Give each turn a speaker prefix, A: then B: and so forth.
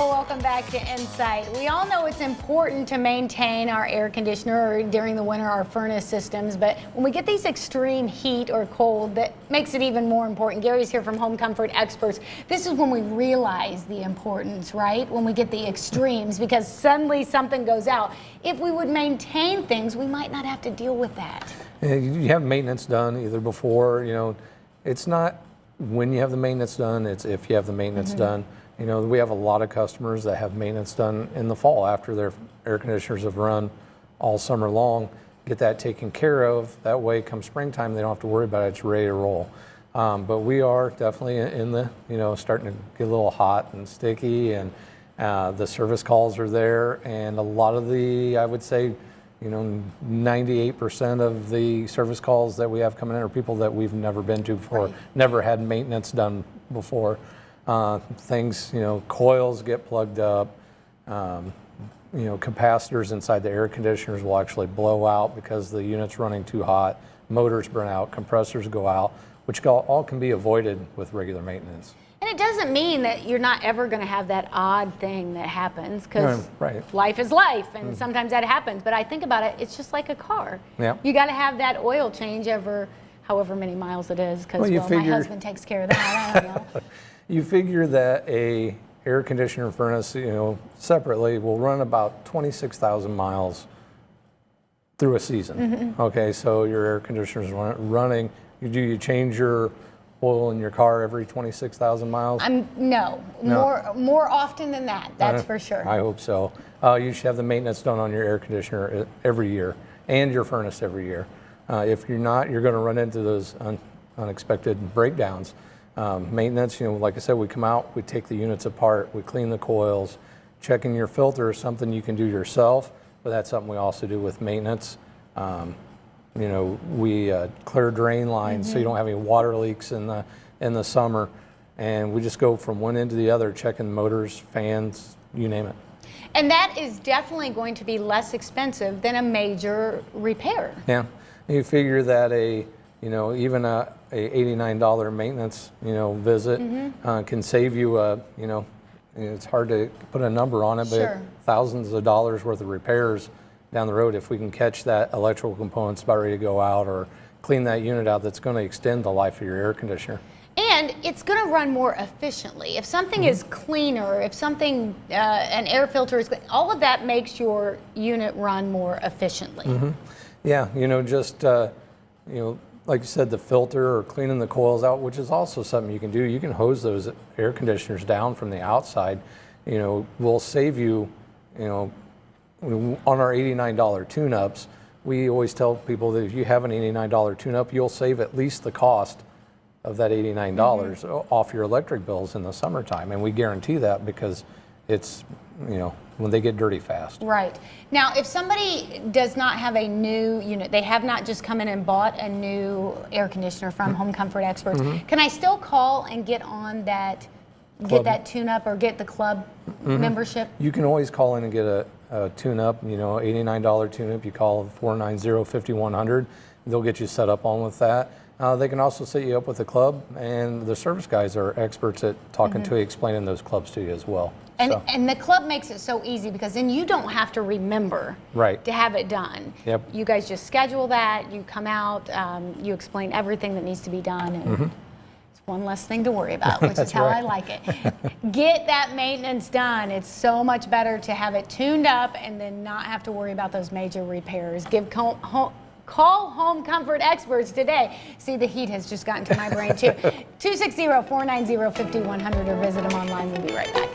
A: Well, welcome back to Insight. We all know it's important to maintain our air conditioner or during the winter our furnace systems, but when we get these extreme heat or cold, that makes it even more important. Gary's here from Home Comfort Experts. This is when we realize the importance, right? When we get the extremes, because suddenly something goes out. If we would maintain things, we might not have to deal with that.
B: Yeah, you have maintenance done either before, it's not when you have the maintenance done, it's if you have the maintenance done. We have a lot of customers that have maintenance done in the fall after their air conditioners have run all summer long. Get that taken care of. That way, come springtime, they don't have to worry about it. It's ready to roll. But we are definitely in the, starting to get a little hot and sticky, and the service calls are there. And a lot of the, I would say, 98% of the service calls that we have coming in are people that we've never been to before,
A: Right.
B: never had maintenance done before. Things, coils get plugged up, capacitors inside the air conditioners will actually blow out because the unit's running too hot, motors burn out, compressors go out, which all can be avoided with regular maintenance.
A: And it doesn't mean that you're not ever going to have that odd thing that happens, because life is life, and sometimes that happens. But I think about it, it's just like a car.
B: Yeah.
A: You got to have that oil change every however many miles it is, because my husband takes care of that. I don't know.
B: You figure that a air conditioner furnace, separately will run about 26,000 miles through a season. Okay, so your air conditioner's running. You change your oil in your car every 26,000 miles?
A: No. More often than that. That's for sure.
B: I hope so. You should have the maintenance done on your air conditioner every year, and your furnace every year. If you're not, you're going to run into those unexpected breakdowns. Maintenance, like I said, we come out, we take the units apart, we clean the coils. Checking your filter is something you can do yourself, but that's something we also do with maintenance. We clear drain lines so you don't have any water leaks in the summer, and we just go from one end to the other, checking motors, fans, you name it.
A: And that is definitely going to be less expensive than a major repair.
B: Yeah, you figure that even a $89 maintenance, visit can save you it's hard to put a number on it, but thousands of dollars worth of repairs down the road if we can catch that electrical components about ready to go out, or clean that unit out. That's going to extend the life of your air conditioner.
A: And it's going to run more efficiently. If something is cleaner, if something, an air filter is, all of that makes your unit run more efficiently.
B: Yeah, like you said, the filter or cleaning the coils out, which is also something you can do. You can hose those air conditioners down from the outside. Will save you, on our $89 tune-ups, we always tell people that if you have an $89 tune-up, you'll save at least the cost of that $89 off your electric bills in the summertime. And we guarantee that because it's, when they get dirty fast.
A: Right. Now, if somebody does not have a new unit, they have not just come in and bought a new air conditioner from Home Comfort Experts, can I still call and get on that, get that tune-up or get the club membership? You
B: can always call in and get a tune-up, $89 tune-up. You call 490-5100. They'll get you set up on with that. They can also set you up with a club, and the service guys are experts at talking to you, explaining those clubs to you as well.
A: And the club makes it so easy, because then you don't have to remember to have it done.
B: Yep.
A: You guys just schedule that, you come out, you explain everything that needs to be done, and it's one less thing to worry about, which is how I like it. Get that maintenance done. It's so much better to have it tuned up and then not have to worry about those major repairs. Call Home Comfort Experts today. See, the heat has just gotten to my brain too. 260-490-5100, or visit them online. We'll be right back.